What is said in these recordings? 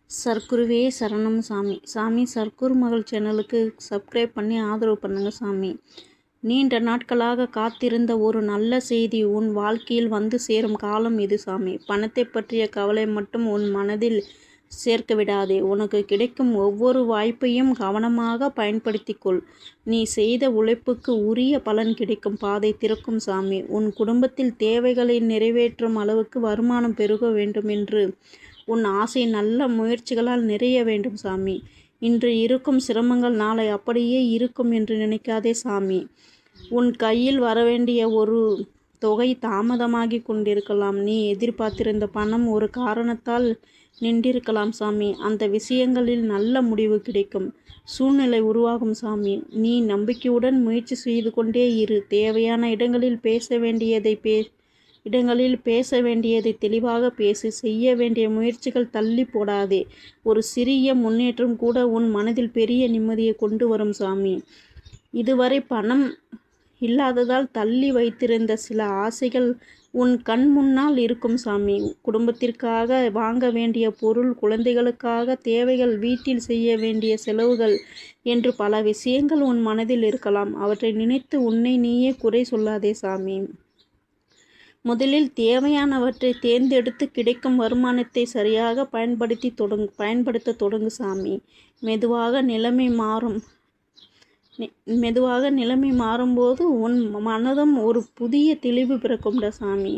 சர்க்குருவே சரணம் சாமி. சாமி, சர்க்குரு மகள் சேனலுக்கு சப்ஸ்கிரைப் பண்ணி ஆதரவு பண்ணுங்க சாமி. நீண்ட நாட்களாக காத்திருந்த ஒரு நல்ல செய்தி உன் வாழ்க்கையில் வந்து சேரும் காலம் இது சாமி. பணத்தை பற்றிய கவலை மட்டும் உன் மனதில் சேர்க்க விடாதே. உனக்கு கிடைக்கும் ஒவ்வொரு வாய்ப்பையும் கவனமாக பயன்படுத்திக்கொள். நீ செய்த உழைப்புக்கு உரிய பலன் கிடைக்கும் பாதை திறக்கும் சாமி. உன் குடும்பத்தில் தேவைகளை நிறைவேற்றும் அளவுக்கு வருமானம் பெருக வேண்டும் என்று உன் ஆசை நல்ல முயற்சிகளால் நிறைய வேண்டும் சாமி. இன்று இருக்கும் சிரமங்கள் நாளை அப்படியே இருக்கும் என்று நினைக்காதே சாமி. உன் கையில் வரவேண்டிய ஒரு தொகை தாமதமாகி கொண்டிருக்கலாம். நீ எதிர்பார்த்திருந்த பணம் ஒரு காரணத்தால் நின்றிருக்கலாம் சாமி. அந்த விஷயங்களில் நல்ல முடிவு கிடைக்கும் சூழ்நிலை உருவாகும் சாமி. நீ நம்பிக்கையுடன் முயற்சி செய்து கொண்டே இரு. தேவையான இடங்களில் பேச வேண்டியதை தெளிவாக பேசு. செய்ய வேண்டிய முயற்சிகள் தள்ளி போடாதே. ஒரு சிறிய முன்னேற்றம் கூட உன் மனதில் பெரிய நிம்மதியை கொண்டு வரும் சாமி. இதுவரை பணம் இல்லாததால் தள்ளி வைத்திருந்த சில ஆசைகள் உன் கண் முன்னால் இருக்கும் சாமி. குடும்பத்திற்காக வாங்க வேண்டிய பொருள், குழந்தைகளுக்காக தேவைகள், வீட்டில் செய்ய வேண்டிய செலவுகள் என்று பல விஷயங்கள் உன் மனதில் இருக்கலாம். அவற்றை நினைத்து உன்னை நீயே குறை சொல்லாதே சாமி. முதலில் தேவையானவற்றை தேர்ந்தெடுத்து கிடைக்கும் வருமானத்தை சரியாக பயன்படுத்த தொடங்கு சாமி. மெதுவாக நிலைமை மாறும்போது உன் மனதும் ஒரு புதிய தெளிவு பிறக்கும்டா சாமி.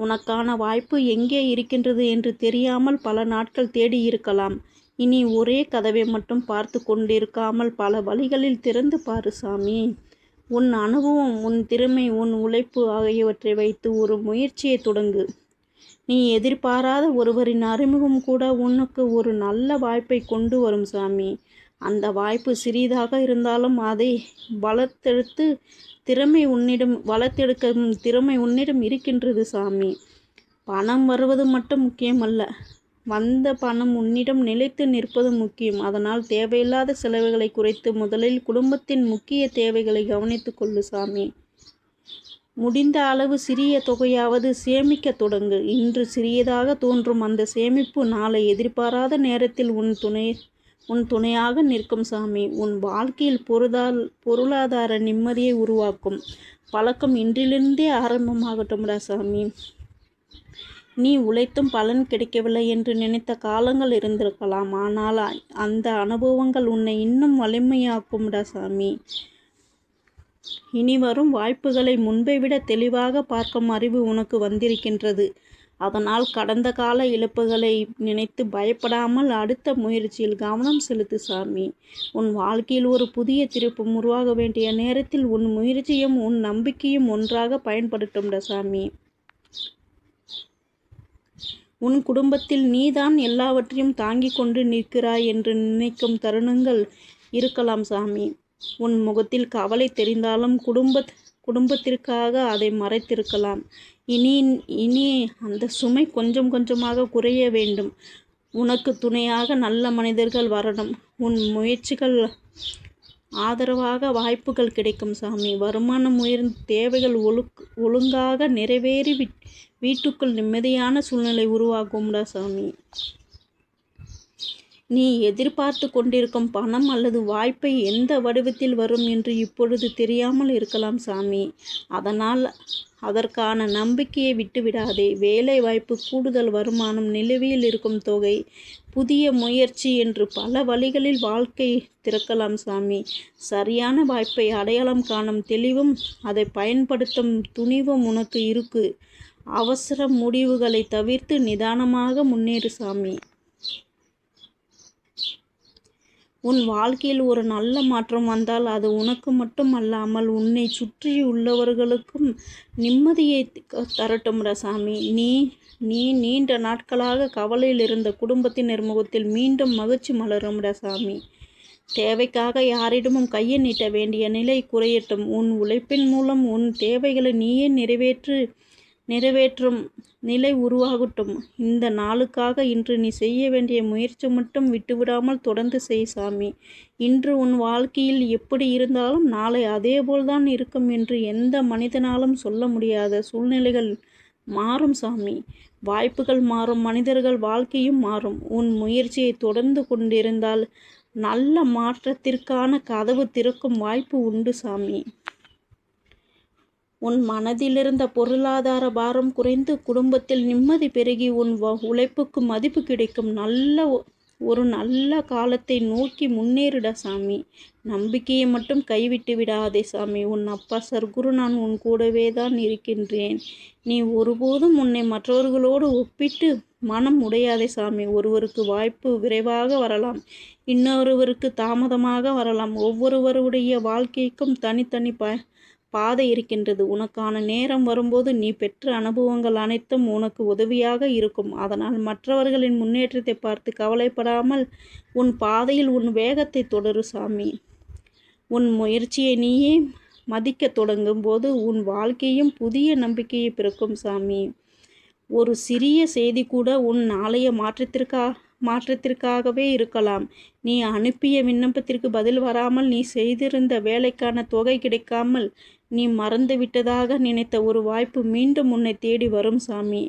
உனக்கான வாய்ப்பு எங்கே இருக்கின்றது என்று தெரியாமல் பல நாட்கள் தேடி இருக்கலாம். இனி ஒரே கதவை மட்டும் பார்த்து கொண்டிருக்காமல் பல வழிகளில் திறந்து பாரு சாமி. உன் அனுபவம், உன் திறமை, உன் உழைப்பு ஆகியவற்றை வைத்து ஒரு முயற்சியை தொடங்கு. நீ எதிர்பாராத ஒருவரின் அறிமுகம் கூட உனக்கு ஒரு நல்ல வாய்ப்பை கொண்டு வரும் சாமி. அந்த வாய்ப்பு சிறிதாக இருந்தாலும் அதை வளர்த்தெடுக்கும் திறமை உன்னிடம் இருக்கின்றது சாமி. பணம் வருவது மட்டும் முக்கியமல்ல, வந்த பணம் உன்னிடம் நிலைத்து நிற்பது முக்கியம். அதனால் தேவையில்லாத செலவுகளை குறைத்து முதலில் குடும்பத்தின் முக்கிய தேவைகளை கவனித்து கொள்ளு சாமி. முடிந்த அளவு சிறிய தொகையாவது சேமிக்க தொடங்கு. இன்று சிறியதாக தோன்றும் அந்த சேமிப்பு நாளை எதிர்பாராத நேரத்தில் உன் துணையாக நிற்கும் சாமி. உன் வாழ்க்கையில் பொருளாதார நிம்மதியை உருவாக்கும் பழக்கம் இன்றிலிருந்தே ஆரம்பமாகட்டும்டா சாமி. நீ உழைத்தும் பலன் கிடைக்கவில்லை என்று நினைத்த காலங்கள் இருந்திருக்கலாம். ஆனால் அந்த அனுபவங்கள் உன்னை இன்னும் வலிமையாக்கும்டா சாமி. இனி வரும் வாய்ப்புகளை முன்பை விட தெளிவாக பார்க்கும் அறிவு உனக்கு வந்திருக்கின்றது. அதனால் கடந்த கால இழப்புகளை நினைத்து பயப்படாமல் அடுத்த முயற்சியில் கவனம் செலுத்து சாமி. உன் வாழ்க்கையில் ஒரு புதிய திருப்பம் உருவாக வேண்டிய நேரத்தில் உன் முயற்சியும் உன் நம்பிக்கையும் ஒன்றாக பயன்படுத்தும்டா சாமி. உன் குடும்பத்தில் நீதான் எல்லாவற்றையும் தாங்கிக் கொண்டு நிற்கிறாய் என்று நினைக்கும் தருணங்கள் இருக்கலாம் சாமி. உன் முகத்தில் கவலை தெரிந்தாலும் குடும்பத்திற்காக அதை மறைத்திருக்கலாம். இனி அந்த சுமை கொஞ்சம் கொஞ்சமாக குறைய வேண்டும். உனக்கு துணையாக நல்ல மனிதர்கள் வரணும். உன் முயற்சிகள் ஆதரவாக வாய்ப்புகள் கிடைக்கும் சாமி. வருமானம் உயர்ந்து தேவைகள் ஒழுங்காக நிறைவேறி வீட்டுக்குள் நிம்மதியான சூழ்நிலை உருவாகும்டா சாமி. நீ எதிர்பார்த்து கொண்டிருக்கும் பணம் அல்லது வாய்ப்பை எந்த வடிவத்தில் வரும் என்று இப்பொழுது தெரியாமல் இருக்கலாம் சாமி. அதனால் அதற்கான நம்பிக்கையை விட்டுவிடாதே. வேலை வாய்ப்பு, கூடுதல் வருமானம், நிலுவையில் இருக்கும் தொகை, புதிய முயற்சி என்று பல வழிகளில் வாழ்க்கை திறக்கலாம் சாமி. சரியான வாய்ப்பை அடையாளம் காணும் தெளிவும் அதை பயன்படுத்தும் துணிவும் உனக்கு இருக்கு. அவசர முடிவுகளை தவிர்த்து நிதானமாக முன்னேறு சாமி. உன் வாழ்க்கையில் ஒரு நல்ல மாற்றம் வந்தால் அது உனக்கு மட்டும் அல்லாமல் உன்னை சுற்றியுள்ளவர்களுக்கும் நிம்மதியை தரட்டும்டா சாமி. நீ நீண்ட நாட்களாக கவலையில் இருந்த குடும்பத்தினர் முகத்தில் மீண்டும் மகிழ்ச்சி மலரும்டா சாமி. தேவைக்காக யாரிடமும் கையை நீட்ட வேண்டிய நிலை குறையட்டும். உன் உழைப்பின் மூலம் உன் தேவைகளை நீயே நிறைவேற்றும் நிலை உருவாகட்டும். இந்த நாளுக்காக இன்று நீ செய்ய வேண்டிய முயற்சி மட்டும் விட்டுவிடாமல் தொடர்ந்து செய் சாமி. இன்று உன் வாழ்க்கையில் எப்படி இருந்தாலும் நாளை அதேபோல்தான் இருக்கும் என்று எந்த மனிதனாலும் சொல்ல முடியாத சூழ்நிலைகள் மாறும் சாமி. வாய்ப்புகள் மாறும், மனிதர்கள் வாழ்க்கையும் மாறும். உன் முயற்சியை தொடர்ந்து கொண்டிருந்தால் நல்ல மாற்றத்திற்கான கதவு திறக்கும் வாய்ப்பு உண்டு சாமி. உன் மனதிலிருந்த பொருளாதார பாரம் குறைந்து குடும்பத்தில் நிம்மதி பெருகி உன் உழைப்புக்கு மதிப்பு கிடைக்கும். ஒரு நல்ல காலத்தை நோக்கி முன்னேறிட சாமி. நம்பிக்கையை மட்டும் கைவிட்டு விடாதே சாமி. உன் அப்பா சர்க்குரு நான் உன் கூடவே தான் இருக்கின்றேன். நீ ஒருபோதும் உன்னை மற்றவர்களோடு ஒப்பிட்டு மனம் உடையாதே சாமி. ஒருவருக்கு வாய்ப்பு விரைவாக வரலாம், இன்னொருவருக்கு தாமதமாக வரலாம். ஒவ்வொருவருடைய வாழ்க்கைக்கும் தனித்தனி பாதை இருக்கின்றது. உனக்கான நேரம் வரும்போது நீ பெற்ற அனுபவங்கள் அனைத்தும் உனக்கு உதவியாக இருக்கும். அதனால் மற்றவர்களின் முன்னேற்றத்தை பார்த்து கவலைப்படாமல் உன் பாதையில் உன் வேகத்தை தொடரு சாமி. உன் முயற்சியை நீயே மதிக்க தொடங்கும் போது உன் வாழ்க்கையும் புதிய நம்பிக்கையை பிறக்கும் சாமி. ஒரு சிறிய செய்தி கூட உன் நாளைய மாற்றத்திற்காகவே இருக்கலாம். நீ அனுப்பிய விண்ணப்பத்திற்கு பதில் வராமல், நீ செய்திருந்த வேலைக்கான தொகை கிடைக்காமல், நீ மறந்துவிட்டதாக நினைத்த ஒரு வாய்ப்பு மீண்டும் உன்னை தேடி வரும் சாமி.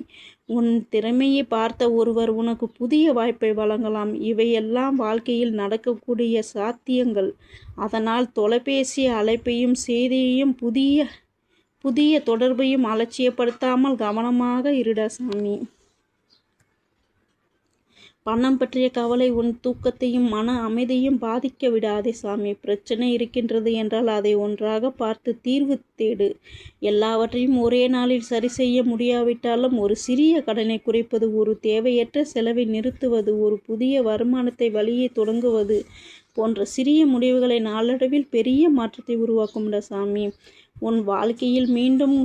உன் திறமையை பார்த்த ஒருவர் உனக்கு புதிய வாய்ப்பை வழங்கலாம். இவையெல்லாம் வாழ்க்கையில் நடக்கக்கூடிய சாத்தியங்கள். அதனால் தொலைபேசி அழைப்பையும் செய்தியையும் புதிய தொடர்பையும் அலட்சியப்படுத்தாமல் கவனமாக இருடா சாமி. பணம் பற்றிய கவலை உன் தூக்கத்தையும் மன அமைதியையும் பாதிக்க விடாதே சாமி. பிரச்சனை இருக்கின்றது என்றால் அதை ஒன்றாக பார்த்து தீர்வு தேடு. எல்லாவற்றையும் ஒரே நாளில் சரி செய்ய முடியாவிட்டாலும் ஒரு சிறிய கடனை குறைப்பது, ஒரு தேவையற்ற செலவை நிறுத்துவது, ஒரு புதிய வருமானத்தை வழியை தொடங்குவது போன்ற சிறிய முடிவுகளை நாளடைவில் பெரிய மாற்றத்தை உருவாக்கும்டா சாமி. உன் வாழ்க்கையில் மீண்டும்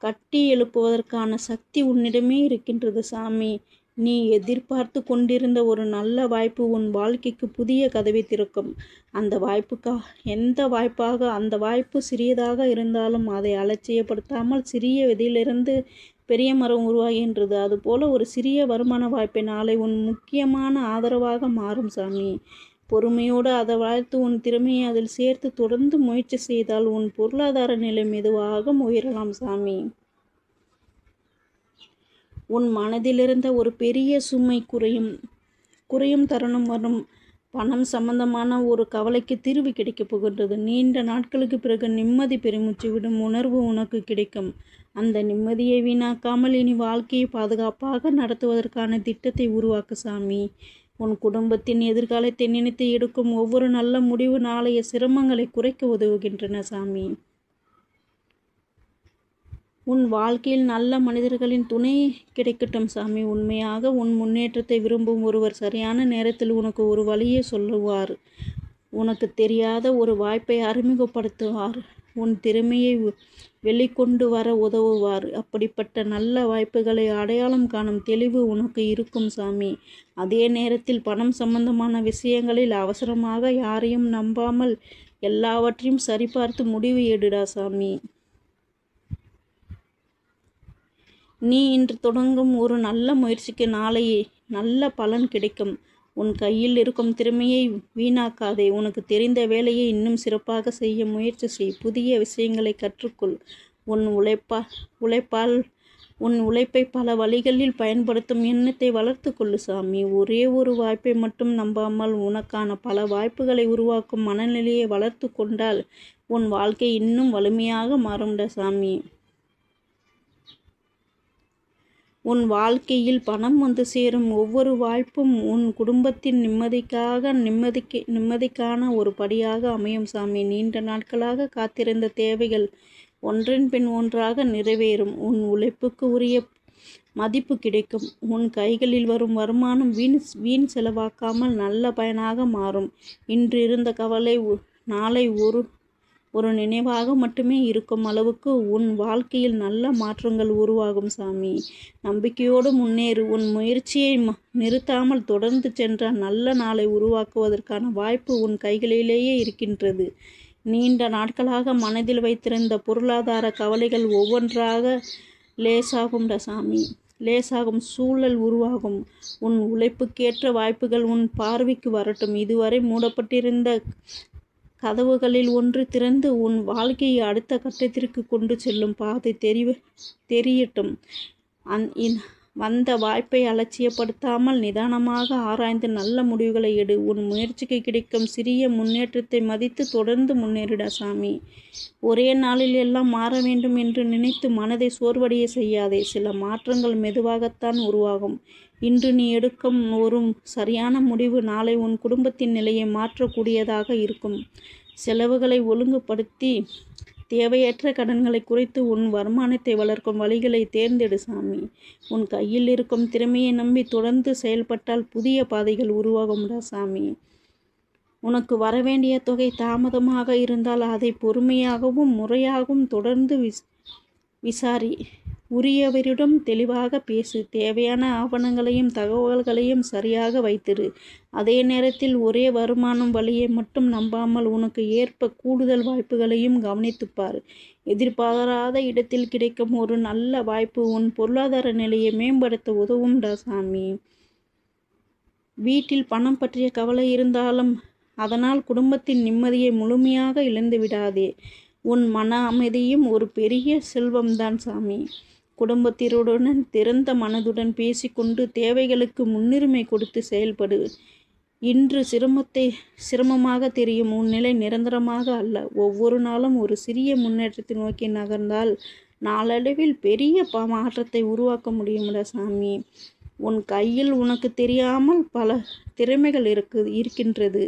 கட்டி எழுப்புவதற்கான சக்தி உன்னிடமே இருக்கின்றது சாமி. நீ எதிர்பார்த்து கொண்டிருந்த ஒரு நல்ல வாய்ப்பு உன் வாழ்க்கைக்கு புதிய கதவை திறக்கும். அந்த வாய்ப்பு சிறியதாக இருந்தாலும் அதை அலட்சியப்படுத்தாமல் சிறிய விதையிலிருந்து பெரிய மரம் உருவாகின்றது. அதுபோல ஒரு சிறிய வருமான வாய்ப்பை நாளை உன் முக்கியமான ஆதரவாக மாறும் சாமி. பொறுமையோடு அதை வளர்த்து உன் திறமையை அதில் சேர்த்து தொடர்ந்து முயற்சி செய்தால் உன் பொருளாதார நிலை மெதுவாக உயரலாம் சாமி. உன் மனதிலிருந்த ஒரு பெரிய சுமை குறையும் தருணம் வரும். பணம் சம்பந்தமான ஒரு கவலைக்கு தீர்வு கிடைக்கப் போகின்றது. நீண்ட நாட்களுக்கு பிறகு நிம்மதி பெருமூச்சு விடும் உணர்வு உனக்கு கிடைக்கும். அந்த நிம்மதியை வீணாக்காமல் இனி வாழ்க்கையை பாதுகாப்பாக நடத்துவதற்கான திட்டத்தை உருவாக்கு சாமி. உன் குடும்பத்தின் எதிர்காலத்தை நினைத்து எடுக்கும் ஒவ்வொரு நல்ல முடிவு நாளைய சிரமங்களை குறைக்க உதவுகின்றன சாமி. உன் வாழ்க்கையில் நல்ல மனிதர்களின் துணை கிடைக்கட்டும் சாமி. உண்மையாக உன் முன்னேற்றத்தை விரும்பும் ஒருவர் சரியான நேரத்தில் உனக்கு ஒரு வழியை சொல்லுவார். உனக்கு தெரியாத ஒரு வாய்ப்பை அறிமுகப்படுத்துவார். உன் திறமையை வெளிக்கொண்டு வர உதவுவார். அப்படிப்பட்ட நல்ல வாய்ப்புகளை அடையாளம் காணும் தெளிவு உனக்கு இருக்கும் சாமி. அதே நேரத்தில் பணம் சம்பந்தமான விஷயங்களில் அவசரமாக யாரையும் நம்பாமல் எல்லாவற்றையும் சரிபார்த்து முடிவு எடுடா சாமி. நீ இன்று தொடங்கும் ஒரு நல்ல முயற்சிக்கு நாளையே நல்ல பலன் கிடைக்கும். உன் கையில் இருக்கும் திறமையை வீணாக்காதே. உனக்கு தெரிந்த வேலையை இன்னும் சிறப்பாக செய்ய முயற்சி செய். புதிய விஷயங்களை கற்றுக்கொள். உன் உழைப்பை பல வழிகளில் பயன்படுத்தும் எண்ணத்தை வளர்த்து கொள்ளு சாமி. ஒரே ஒரு வாய்ப்பை மட்டும் நம்பாமல் உனக்கான பல வாய்ப்புகளை உருவாக்கும் மனநிலையை வளர்த்து கொண்டால் உன் வாழ்க்கை இன்னும் வலிமையாக மாறும்டா சாமி. உன் வாழ்க்கையில் பணம் வந்து சேரும் ஒவ்வொரு வாய்ப்பும் உன் குடும்பத்தின் நிம்மதிக்கான ஒரு படியாக அமையும் சாமி. நீண்ட நாட்களாக காத்திருந்த தேவைகள் ஒன்றின் பின் ஒன்றாக நிறைவேறும். உன் உழைப்புக்கு உரிய மதிப்பு கிடைக்கும். உன் கைகளில் வரும் வருமானம் வீண் செலவாக்காமல் நல்ல பயனாக மாறும். இன்று இருந்த கவலை நாளை ஒரு நினைவாக மட்டுமே இருக்கும் அளவுக்கு உன் வாழ்க்கையில் நல்ல மாற்றங்கள் உருவாகும் சாமி. நம்பிக்கையோடு முன்னேறு. உன் முயற்சியை நிறுத்தாமல் தொடர்ந்து சென்றால் நல்ல நாளை உருவாக்குவதற்கான வாய்ப்பு உன் கைகளிலேயே இருக்கின்றது. நீண்ட நாட்களாக மனதில் வைத்திருந்த பொருளாதார கவலைகள் ஒவ்வொன்றாக லேசாகும் சூழல் உருவாகும். உன் உழைப்புக்கேற்ற வாய்ப்புகள் உன் பார்வைக்கு வரட்டும். இதுவரை மூடப்பட்டிருந்த கதவுகளில் ஒன்று திறந்து உன் வாழ்க்கையை அடுத்த கட்டத்திற்கு கொண்டு செல்லும் பாதை தெரியட்டும். வந்த வாய்ப்பை அலட்சியப்படுத்தாமல் நிதானமாக ஆராய்ந்து நல்ல முடிவுகளை எடு. உன் முயற்சிக்கு கிடைக்கும் சிறிய முன்னேற்றத்தை மதித்து தொடர்ந்து முன்னேறிட சாமி. ஒரே நாளில் எல்லாம் மாற வேண்டும் என்று நினைத்து மனதை சோர்வடைய செய்யாதே. சில மாற்றங்கள் மெதுவாகத்தான் உருவாகும். இன்று நீ எடுக்கும் ஒரு சரியான முடிவு நாளை உன் குடும்பத்தின் நிலையை மாற்றக்கூடியதாக இருக்கும். செலவுகளை ஒழுங்குபடுத்தி தேவையற்ற கடன்களை குறைத்து உன் வருமானத்தை வளர்க்கும் வழிகளை தேர்ந்தெடு சாமி. உன் கையில் இருக்கும் திறமையை நம்பி தொடர்ந்து செயல்பட்டால் புதிய பாதைகள் உருவாகும்டா சாமி. உனக்கு வரவேண்டிய தொகை தாமதமாக இருந்தால் அதை பொறுமையாகவும் முறையாகவும் தொடர்ந்து விசாரி. உரியவரிடம் தெளிவாக பேசு. தேவையான ஆவணங்களையும் தகவல்களையும் சரியாக வைத்திரு. அதே நேரத்தில் ஒரே வருமானம் வழியை மட்டும் நம்பாமல் உனக்கு ஏற்ப கூடுதல் வாய்ப்புகளையும் கவனித்துப்பார். எதிர்பாராத இடத்தில் கிடைக்கும் ஒரு நல்ல வாய்ப்பு உன் பொருளாதார நிலையை மேம்படுத்த உதவும்டா சாமி. வீட்டில் பணம் பற்றிய கவலை இருந்தாலும் அதனால் குடும்பத்தின் நிம்மதியை முழுமையாக இழந்து விடாதே. உன் மன அமைதியும் ஒரு பெரிய செல்வம்தான் சாமி. குடும்பத்தினருடன் திறந்த மனதுடன் பேசிக்கொண்டு தேவைகளுக்கு முன்னுரிமை கொடுத்து செயல்படு. இன்று சிரமமாக தெரியும் உன் நிலை நிரந்தரமாக அல்ல. ஒவ்வொரு நாளும் ஒரு சிறிய முன்னேற்றத்தை நோக்கி நகர்ந்தால் நாளடைவில் பெரிய மாற்றத்தை உருவாக்க முடியும்டா சாமி. உன் கையில் உனக்கு தெரியாமல் பல திறமைகள் இருக்கின்றது.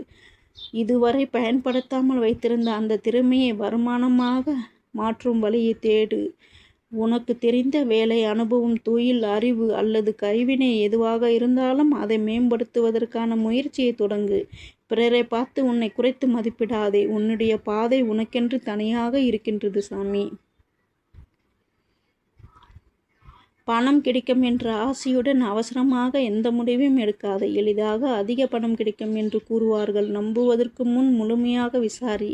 இதுவரை பயன்படுத்தாமல் வைத்திருந்த அந்த திறமையை வருமானமாக மாற்றும் வழியை தேடு. உனக்கு தெரிந்த வேலை, அனுபவம், தொழில், அறிவு அல்லது கைவினை எதுவாக இருந்தாலும் அதை மேம்படுத்துவதற்கான முயற்சியை தொடங்கு. பிறரை பார்த்து உன்னை குறைத்து மதிப்பிடாதே. உன்னுடைய பாதை உனக்கென்று தனியாக இருக்கின்றது சாமி. பணம் கிடைக்கும் என்ற ஆசையுடன் அவசரமாக எந்த முடிவையும் எடுக்காதே. எளிதாக அதிக பணம் கிடைக்கும் என்று கூறுவார்கள். நம்புவதற்கு முன் முழுமையாக விசாரி.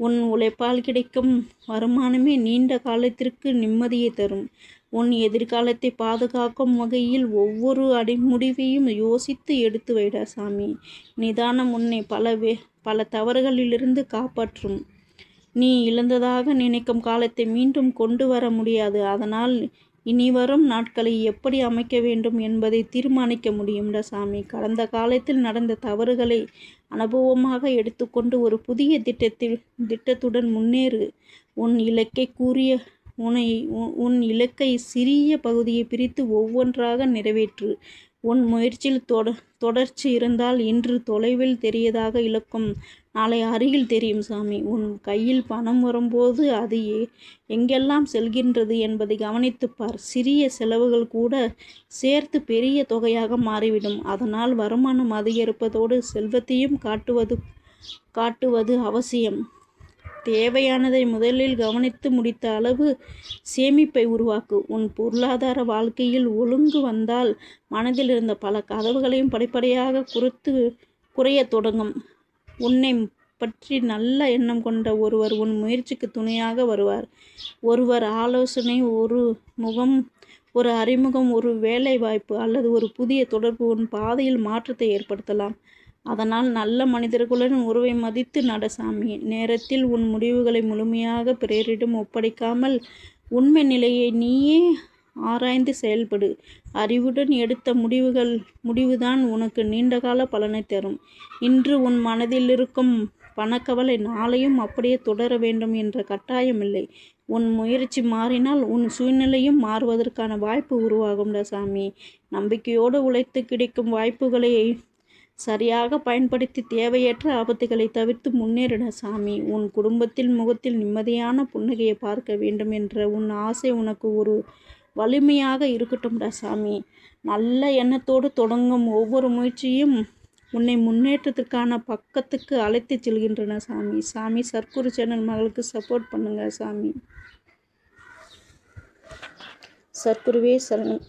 உன் உழைப்பால் கிடைக்கும் வருமானமே நீண்ட காலத்திற்கு நிம்மதியை தரும். உன் எதிர்காலத்தை பாதுகாக்கும் வகையில் ஒவ்வொரு முடிவையும் யோசித்து எடுத்து வைடா சாமி. நிதானம் உன்னை பல தவறுகளிலிருந்து காப்பாற்றும். நீ இழந்ததாக நினைக்கும் காலத்தை மீண்டும் கொண்டு வர முடியாது. அதனால் இனிவரும் நாட்களை எப்படி அமைக்க வேண்டும் என்பதை தீர்மானிக்க முடியும்டா சாமி. கடந்த காலத்தில் நடந்த தவறுகளை அனுபவமாக எடுத்துக்கொண்டு ஒரு புதிய திட்டத்துடன் முன்னேறு. உன் இலக்கை சிறிய பகுதியை பிரித்து ஒவ்வொன்றாக நிறைவேற்று. உன் முயற்சியில் தொடர்ச்சி இருந்தால் இன்று தொலைவில் தெரியதாக இலக்கும் நாளை அருகில் தெரியும் சாமி. உன் கையில் பணம் வரும்போது அது எங்கெல்லாம் செல்கின்றது என்பதை கவனித்துப்பார். சிறிய செலவுகள் கூட சேர்த்து பெரிய தொகையாக மாறிவிடும். அதனால் வருமானம் அதிகரிப்பதோடு செல்வத்தையும் காட்டுவது அவசியம். தேவையானதை முதலில் கவனித்து முடித்த அளவு சேமிப்பை உருவாக்கு. உன் பொருளாதார வாழ்க்கையில் ஒழுங்கு வந்தால் மனதில் இருந்த பல கதவுகளையும் படிப்படியாக குறைய தொடங்கும். உன்னை பற்றி நல்ல எண்ணம் கொண்ட ஒருவர் உன் முயற்சிக்கு துணையாக வருவார். ஒருவர் ஆலோசனை, ஒரு அறிமுகம், ஒரு வேலை வாய்ப்பு அல்லது ஒரு புதிய தொடர்பு உன் பாதையில் மாற்றத்தை ஏற்படுத்தலாம். அதனால் நல்ல மனிதர்களுடன் உறவை மதித்து நட சாமி. நேரத்தில் உன் முடிவுகளை முழுமையாக பிறரிடம் ஒப்படைக்காமல் உண்மை நிலையை நீயே ஆராய்ந்து செயல்படு. அறிவுடன் எடுத்த முடிவுதான் உனக்கு நீண்டகால பலனை தரும். இன்று உன் மனதில் இருக்கும் பணக்கவலை நாளையும் அப்படியே தொடர வேண்டும் என்ற கட்டாயமில்லை. உன் முயற்சி மாறினால் உன் சூழ்நிலையும் மாறுவதற்கான வாய்ப்பு உருவாகும்டா சாமி. நம்பிக்கையோடு உழைத்து கிடைக்கும் வாய்ப்புகளை சரியாக பயன்படுத்தி தேவையற்ற ஆபத்துகளை தவிர்த்து முன்னேறிட சாமி. உன் குடும்பத்தில் முகத்தில் நிம்மதியான புன்னகையை பார்க்க வேண்டும் என்ற உன் ஆசை உனக்கு ஒரு வலிமையாக இருக்கட்டும்டா சாமி. நல்ல எண்ணத்தோடு தொடங்கும் ஒவ்வொரு முயற்சியும் உன்னை முன்னேற்றத்திற்கான பக்கத்துக்கு அழைத்து செல்கின்றன சாமி. சத்குரு சேனல் மகளுக்கு சப்போர்ட் பண்ணுங்க சாமி. சத்குருவே சரணம்.